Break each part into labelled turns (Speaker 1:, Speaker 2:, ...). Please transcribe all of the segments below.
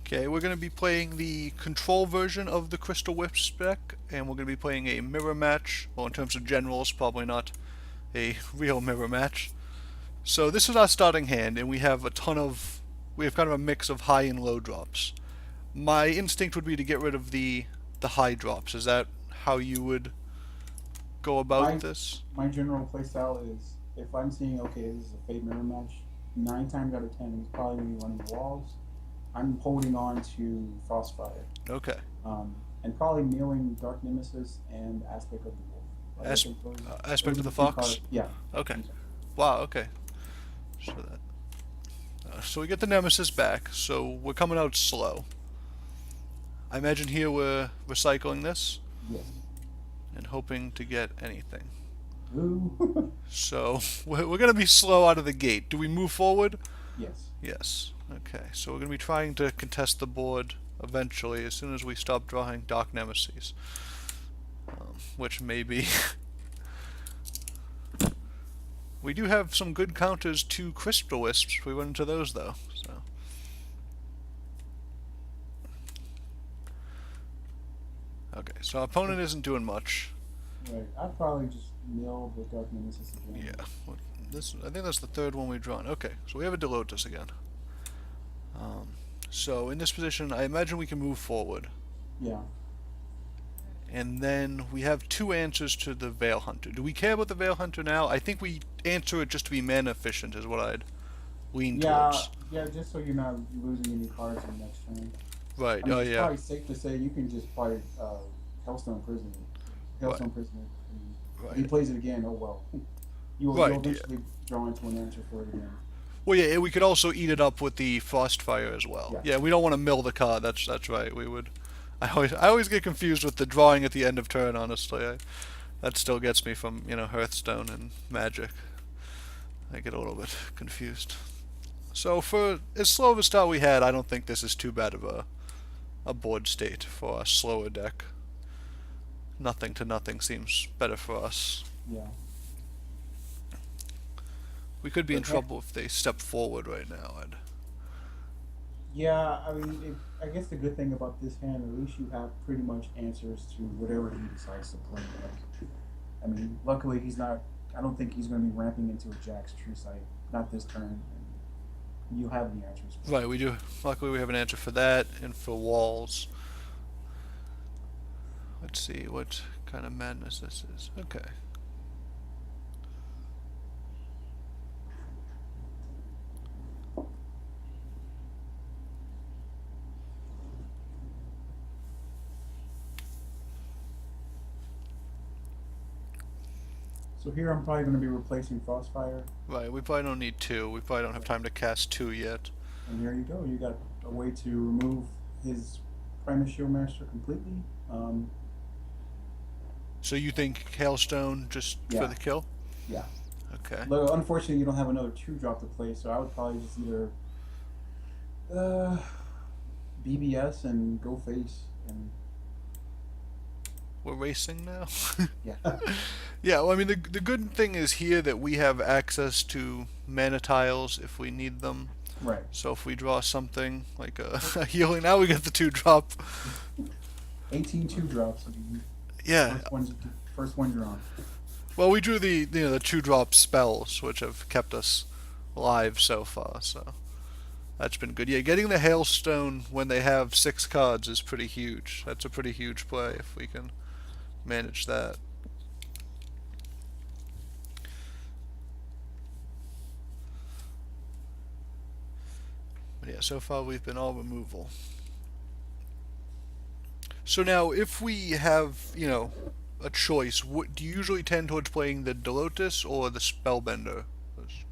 Speaker 1: Okay, we're going to be playing the control version of the Crystal Wisp deck, and we're going to be playing a mirror match. Well, in terms of generals, probably not a real mirror match. So this is our starting hand, and we have we have kind of a mix of high and low drops. My instinct would be to get rid of the high drops. Is that how you would go about
Speaker 2: My
Speaker 1: this?
Speaker 2: my general playstyle is if I'm seeing okay, this is a fate mirror match. 9 times out of 10, he's probably gonna be running walls. I'm holding on to Frostfire,
Speaker 1: Okay.
Speaker 2: and probably kneeling Dark Nemesis and Aspect of the Wolf. Like I
Speaker 1: As
Speaker 2: think
Speaker 1: Aspect
Speaker 2: those are
Speaker 1: of the
Speaker 2: the two
Speaker 1: Fox.
Speaker 2: cards. Yeah,
Speaker 1: Okay.
Speaker 2: I'm sorry.
Speaker 1: Wow. Okay. So so we get the Nemesis back. So we're coming out slow. I imagine here we're recycling this
Speaker 2: Yes.
Speaker 1: and hoping to get anything.
Speaker 2: Ooh.
Speaker 1: So we're going to be slow out of the gate. Do we move forward?
Speaker 2: Yes.
Speaker 1: Yes. Okay. So we're going to be trying to contest the board eventually as soon as we stop drawing Dark Nemesis, which may be. We do have some good counters to Crystal Wisps. We run into those though. So okay. So our opponent isn't doing much.
Speaker 2: Right. I'd probably just kneel the Dark Nemesis again.
Speaker 1: Yeah. This I think that's the third one we've drawn. Okay. So we have a Delotus again. Um, so in this position, I imagine we can move forward.
Speaker 2: Yeah.
Speaker 1: And then we have two answers to the Veil Hunter. Do we care about the Veil Hunter now? I think we answer it just to be mana efficient is what I'd lean
Speaker 2: Yeah,
Speaker 1: towards.
Speaker 2: yeah, just so you're not losing any cards in the next turn.
Speaker 1: Right.
Speaker 2: I
Speaker 1: Oh
Speaker 2: mean, it's
Speaker 1: yeah.
Speaker 2: probably safe to say you can just play Hellstone Prisoner.
Speaker 1: Right.
Speaker 2: Hellstone Prisoner. And if he
Speaker 1: Right.
Speaker 2: plays it again, oh well. You'll
Speaker 1: Right. Yeah.
Speaker 2: eventually draw into an answer for it again.
Speaker 1: Well, yeah. We could also eat it up with the Frostfire as well.
Speaker 2: Yeah.
Speaker 1: Yeah. We don't want to mill the card. That's right. We would. I always get confused with the drawing at the end of turn. Honestly, that still gets me from Hearthstone and Magic. I get a little bit confused. So for as slow of a start we had, I don't think this is too bad of a board state for a slower deck. Nothing to nothing seems better for us.
Speaker 2: Yeah.
Speaker 1: We could be in
Speaker 2: But man,
Speaker 1: trouble if they step forward right now.
Speaker 2: yeah, I mean, I guess the good thing about this hand, at least you have pretty much answers to whatever he decides to play. Like, I mean, luckily he's not. I don't think he's going to be ramping into a Jack's True Sight. Not this turn. And you have the answers for
Speaker 1: Right, we do. Luckily, we have an answer for that and for walls. Let's see what kind of madness this is. Okay.
Speaker 2: So here I'm probably going to be replacing Frostfire,
Speaker 1: Right, we probably don't need two. We probably don't have time to cast two yet.
Speaker 2: and here you go. You got a way to remove his Primus Shield Master completely.
Speaker 1: So you think Hailstone just for
Speaker 2: Yeah,
Speaker 1: the kill?
Speaker 2: yeah.
Speaker 1: Okay.
Speaker 2: Though unfortunately you don't have another 2 drop to play, so I would probably just either uh, BBS and go face, and
Speaker 1: We're racing now?
Speaker 2: yeah,
Speaker 1: Yeah, well, I mean, the good thing is here that we have access to mana tiles if we need them.
Speaker 2: right.
Speaker 1: So if we draw something like a healing, now we get the 2 drop.
Speaker 2: 18 2 drops.
Speaker 1: Yeah,
Speaker 2: First one drawn.
Speaker 1: well, we drew the 2 drop spells, which have kept us alive so far, so that's been good. Yeah, getting the Hailstone when they have 6 cards is pretty huge. That's a pretty huge play if we can manage that. But yeah, so far we've been all removal. So now, if we have, a choice, what, do you usually tend towards playing the Delotus or the Spellbender,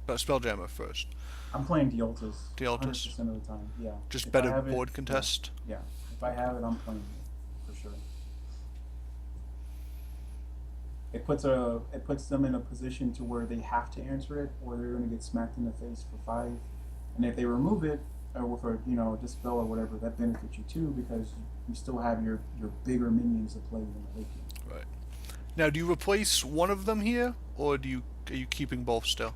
Speaker 1: Spelljammer first?
Speaker 2: I'm playing Deoltas
Speaker 1: Delotus,
Speaker 2: 100% of the time. Yeah.
Speaker 1: just
Speaker 2: If I
Speaker 1: better
Speaker 2: have it,
Speaker 1: board
Speaker 2: yeah,
Speaker 1: contest.
Speaker 2: yeah. If I have it, I'm playing it for sure. It puts them in a position to where they have to answer it, or they're going to get smacked in the face for 5. And if they remove it, or with a dispel or whatever, that benefits you too because you still have your bigger minions to play when they can.
Speaker 1: Right. Now, do you replace one of them here, or are you keeping both still?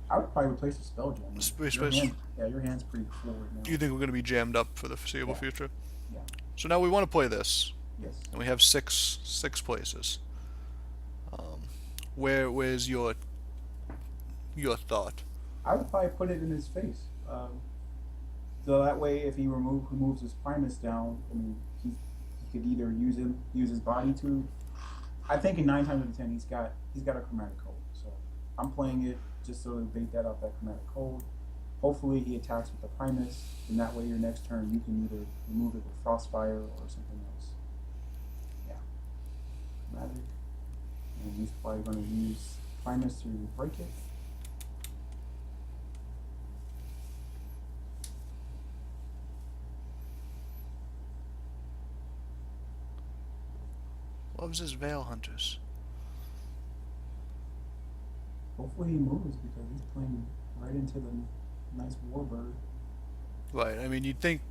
Speaker 2: I would probably replace the spell jammer.
Speaker 1: Space
Speaker 2: Your
Speaker 1: Space.
Speaker 2: hand, yeah, your hand's pretty full right
Speaker 1: Do
Speaker 2: now.
Speaker 1: you think we're going to be jammed up for the foreseeable
Speaker 2: Yeah,
Speaker 1: future?
Speaker 2: yeah,
Speaker 1: So now we want to play this,
Speaker 2: yes.
Speaker 1: and we have six places. Um, where's your thought?
Speaker 2: I would probably put it in his face. So that way, if he removes his Primus down, I mean, he could either use his body to. I think in 9 times out of 10, he's got a chromatic cold. So I'm playing it just so to bait that out that chromatic cold. Hopefully, he attacks with the Primus, and that way, your next turn you can either remove it with Frostfire or something else. Yeah, chromatic, and he's probably going to use Primus to break it.
Speaker 1: Loves his Veil Hunters.
Speaker 2: Hopefully, he moves because he's playing right into the nice Warbird.
Speaker 1: Right. I mean, you'd think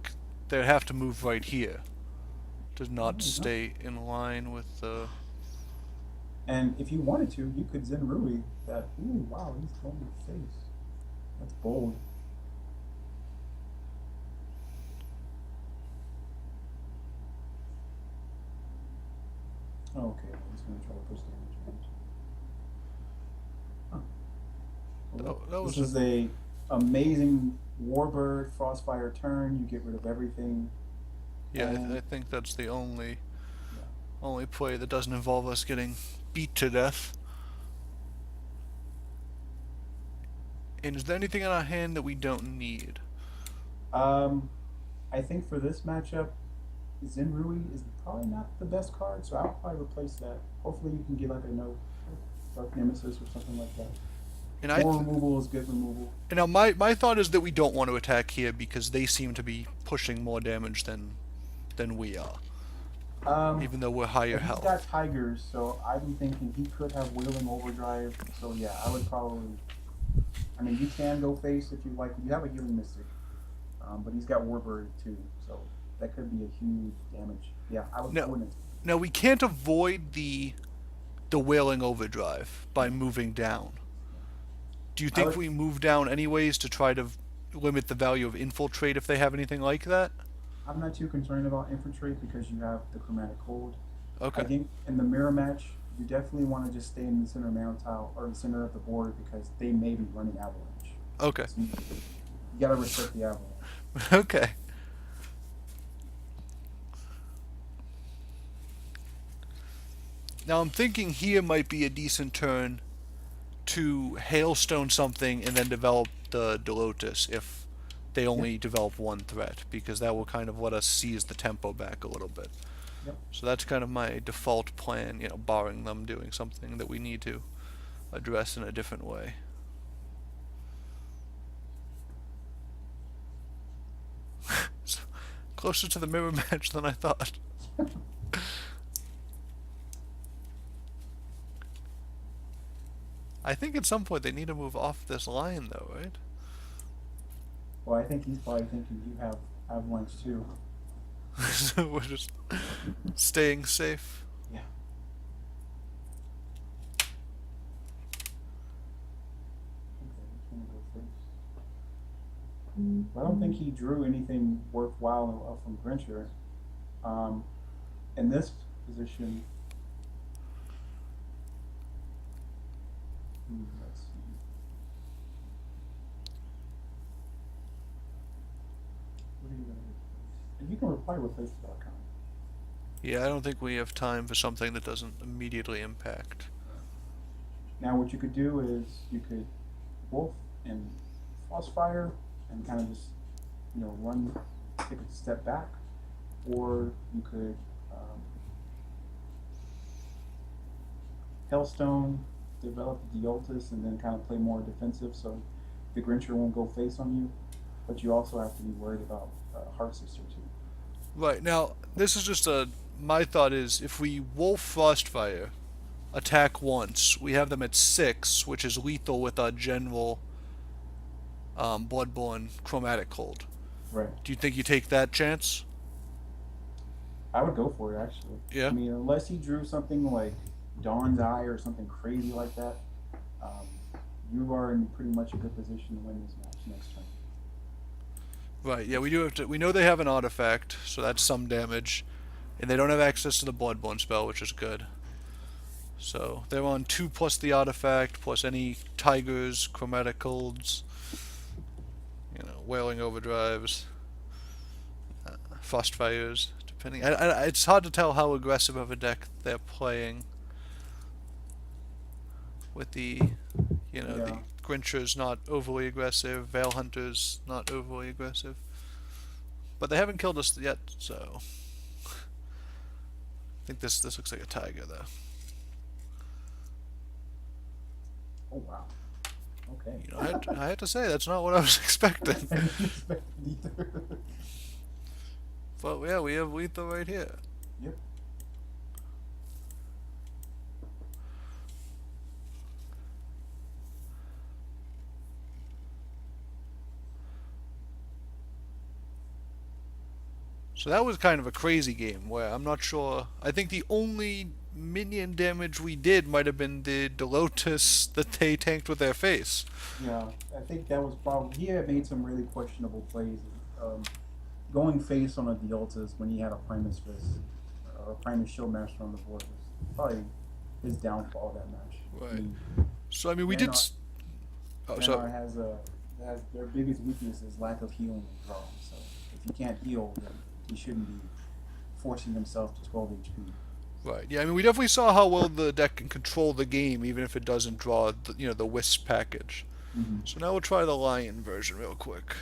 Speaker 1: they'd have to move right here to
Speaker 2: No,
Speaker 1: not
Speaker 2: he's not.
Speaker 1: stay in line with the.
Speaker 2: And if you wanted to, you could Zen Rui that. Ooh, wow, he's going to face. That's bold. Oh, okay, I'm just going to try to push damage range. Huh. Well,
Speaker 1: That
Speaker 2: this
Speaker 1: was a.
Speaker 2: is a amazing Warbird Frostfire turn. You get rid of everything,
Speaker 1: Yeah, I
Speaker 2: and
Speaker 1: think that's the
Speaker 2: yeah.
Speaker 1: only play that doesn't involve us getting beat to death. And is there anything in our hand that we don't need?
Speaker 2: Um, I think for this matchup, Zen Rui is probably not the best card, so I'll probably replace that. Hopefully, you can get like a no Dark Nemesis or something like that.
Speaker 1: And I
Speaker 2: More
Speaker 1: th-
Speaker 2: removal is good removal.
Speaker 1: and now my thought is that we don't want to attack here because they seem to be pushing more damage than we are,
Speaker 2: Um,
Speaker 1: even though we're higher
Speaker 2: but he's
Speaker 1: health.
Speaker 2: got Tigers, so I'm thinking he could have Wailing Overdrive. So yeah, I would probably. I mean, you can go face if you like. You have a Healing Mystic, but he's got Warbird too, so that could be a huge damage. Yeah, I
Speaker 1: Now,
Speaker 2: wouldn't.
Speaker 1: now we can't avoid the wailing overdrive by
Speaker 2: Yeah,
Speaker 1: moving down.
Speaker 2: yeah.
Speaker 1: Do you
Speaker 2: I
Speaker 1: think
Speaker 2: would.
Speaker 1: we move down anyways to try to limit the value of infiltrate if they have anything like that?
Speaker 2: I'm not too concerned about Infiltrate because you have the Chromatic Cold. I
Speaker 1: Okay.
Speaker 2: think in the mirror match, you definitely want to just stay in the center of mana tile or the center of the board because they may be running Avalanche.
Speaker 1: Okay.
Speaker 2: So you got to respect the Avalanche.
Speaker 1: Okay. Now I'm thinking here might be a decent turn to hailstone something and then develop the Delotus if they
Speaker 2: Yep,
Speaker 1: only develop one threat, because that will kind of let us seize the tempo back a little bit.
Speaker 2: yep.
Speaker 1: So that's kind of my default plan, barring them doing something that we need to address in a different way. So, closer to the mirror match than I thought. I think at some point they need to move off this line, though, right?
Speaker 2: Well, I think he's probably thinking you have Avalanche too.
Speaker 1: So we're just staying safe.
Speaker 2: Yeah. Okay, he's gonna go first. But I don't think he drew anything worthwhile from Grincher. Um, in this position, let's see. What are you gonna replace? And you can probably replace the Dark.
Speaker 1: Yeah, I don't think we have time for something that doesn't immediately impact.
Speaker 2: Now, what you could do is you could wolf and Frostfire and kind of just run, take a step back, or you could Hailstone, develop the Deotis, and then kind of play more defensive so the Grincher won't go face on you. But you also have to be worried about Heart Sister too.
Speaker 1: Right, now, this is just a. My thought is if we Wolf Frostfire, attack once, we have them at 6, which is lethal with our general Bloodborne Chromatic Cold.
Speaker 2: Right.
Speaker 1: Do you think you take that chance?
Speaker 2: I would go for it actually. I
Speaker 1: Yeah?
Speaker 2: mean, unless he drew something like Dawn's Eye or something crazy like that, um, you are in pretty much a good position to win this match next turn.
Speaker 1: Right, yeah, we do have to. We know they have an artifact, so that's some damage. And they don't have access to the Bloodborne spell, which is good. So they're on 2 plus the artifact, plus any tigers, chromaticals, wailing overdrives, frostfires, depending. It's hard to tell how aggressive of a deck they're playing with the
Speaker 2: Yeah.
Speaker 1: Grinchers not overly aggressive, Veil Hunters not overly aggressive. But they haven't killed us yet, so I think this looks like a tiger though.
Speaker 2: Oh wow. Okay.
Speaker 1: I had to say that's not what I was expecting.
Speaker 2: I didn't expect it either.
Speaker 1: But yeah, we have Letha right here.
Speaker 2: Yep.
Speaker 1: So that was kind of a crazy game where I'm not sure. I think the only minion damage we did might have been the Delotus that they tanked with their face.
Speaker 2: Yeah, I think that was probably he had made some really questionable plays. Um, Going face on a Deotas when he had a Primus Fist or a Primus Shieldmaster on the board was probably his downfall that match. I
Speaker 1: Right.
Speaker 2: mean,
Speaker 1: So I mean, we did.
Speaker 2: Vanar,
Speaker 1: Oh,
Speaker 2: Vanar has their biggest weakness is lack of healing and draw. So if he can't heal, then he shouldn't be forcing himself to 12 HP.
Speaker 1: right. Yeah, I mean, we definitely saw how well the deck can control the game, even if it doesn't draw the Wisp package.
Speaker 2: Mm-hmm.
Speaker 1: So now we'll try the Lion version real quick.